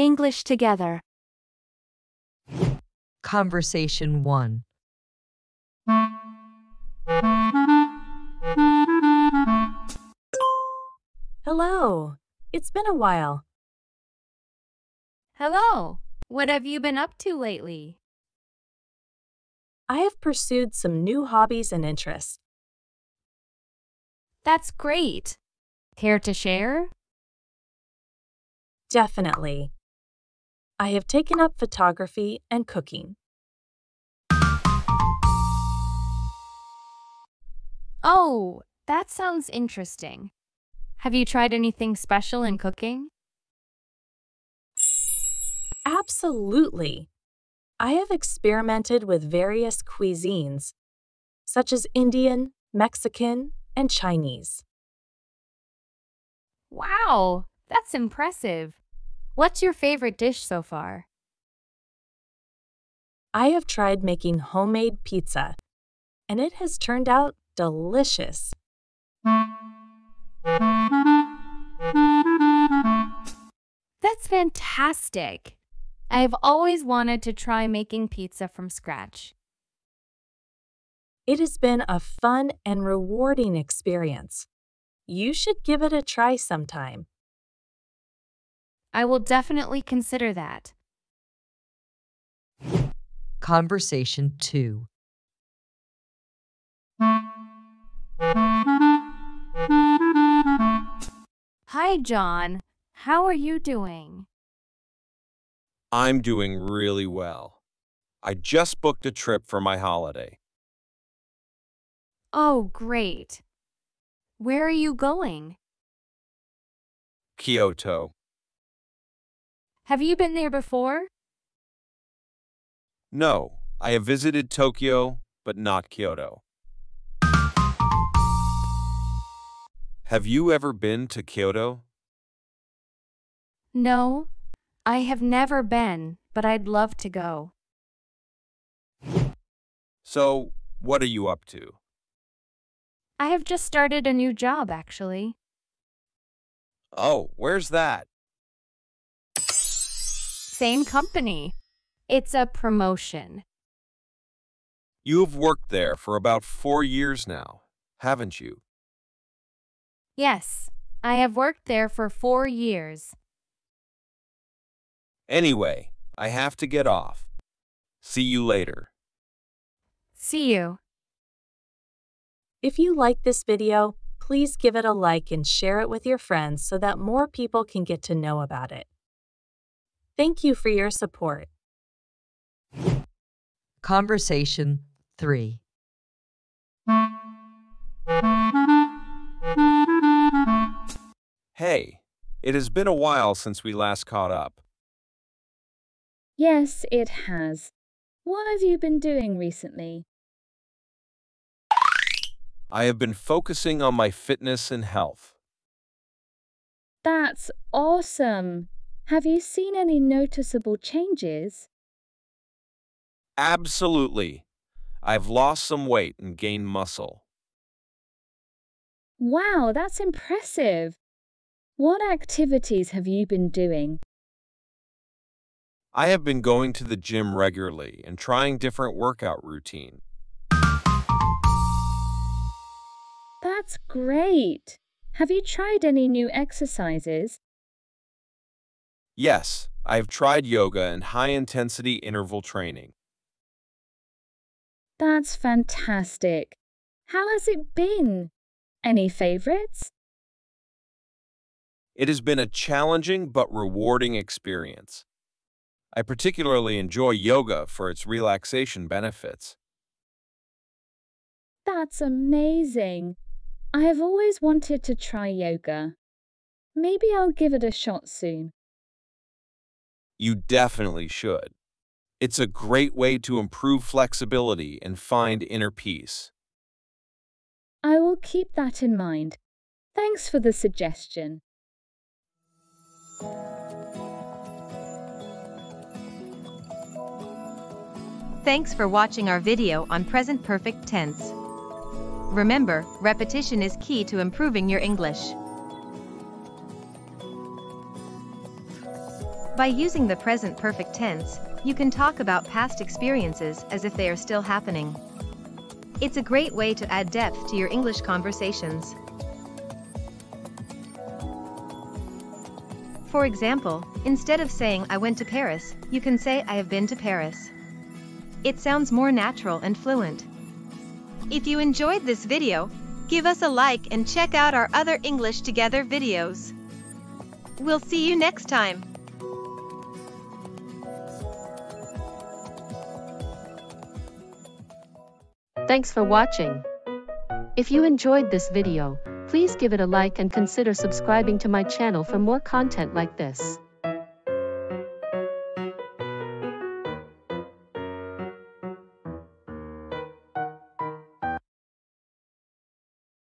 English together. Conversation 1. Hello. It's been a while. Hello. What have you been up to lately? I have pursued some new hobbies and interests. That's great. Care to share? Definitely. I have taken up photography and cooking. Oh, that sounds interesting. Have you tried anything special in cooking? Absolutely. I have experimented with various cuisines, such as Indian, Mexican, and Chinese. Wow, that's impressive. What's your favorite dish so far? I have tried making homemade pizza, and it has turned out delicious. That's fantastic. I've always wanted to try making pizza from scratch. It has been a fun and rewarding experience. You should give it a try sometime. I will definitely consider that. Conversation 2. Hi, John. How are you doing? I'm doing really well. I just booked a trip for my holiday. Oh, great. Where are you going? Kyoto. Have you been there before? No, I have visited Tokyo, but not Kyoto. Have you ever been to Kyoto? No, I have never been, but I'd love to go. So, what are you up to? I have just started a new job, actually. Oh, where's that? Same company. It's a promotion. You've worked there for about 4 years now, haven't you? Yes, I have worked there for 4 years. Anyway, I have to get off. See you later. See you. If you like this video, please give it a like and share it with your friends so that more people can get to know about it. Thank you for your support. Conversation 3. Hey, it has been a while since we last caught up. Yes, it has. What have you been doing recently? I have been focusing on my fitness and health. That's awesome. Have you seen any noticeable changes? Absolutely. I've lost some weight and gained muscle. Wow, that's impressive. What activities have you been doing? I have been going to the gym regularly and trying different workout routines. That's great. Have you tried any new exercises? Yes, I have tried yoga and high-intensity interval training. That's fantastic. How has it been? Any favorites? It has been a challenging but rewarding experience. I particularly enjoy yoga for its relaxation benefits. That's amazing. I have always wanted to try yoga. Maybe I'll give it a shot soon. You definitely should. It's a great way to improve flexibility and find inner peace. I will keep that in mind. Thanks for the suggestion. Thanks for watching our video on present perfect tense. Remember, repetition is key to improving your English. By using the present perfect tense, you can talk about past experiences as if they are still happening. It's a great way to add depth to your English conversations. For example, instead of saying I went to Paris, you can say I have been to Paris. It sounds more natural and fluent. If you enjoyed this video, give us a like and check out our other English Together videos. We'll see you next time. Thanks for watching. If you enjoyed this video, please give it a like and consider subscribing to my channel for more content like this.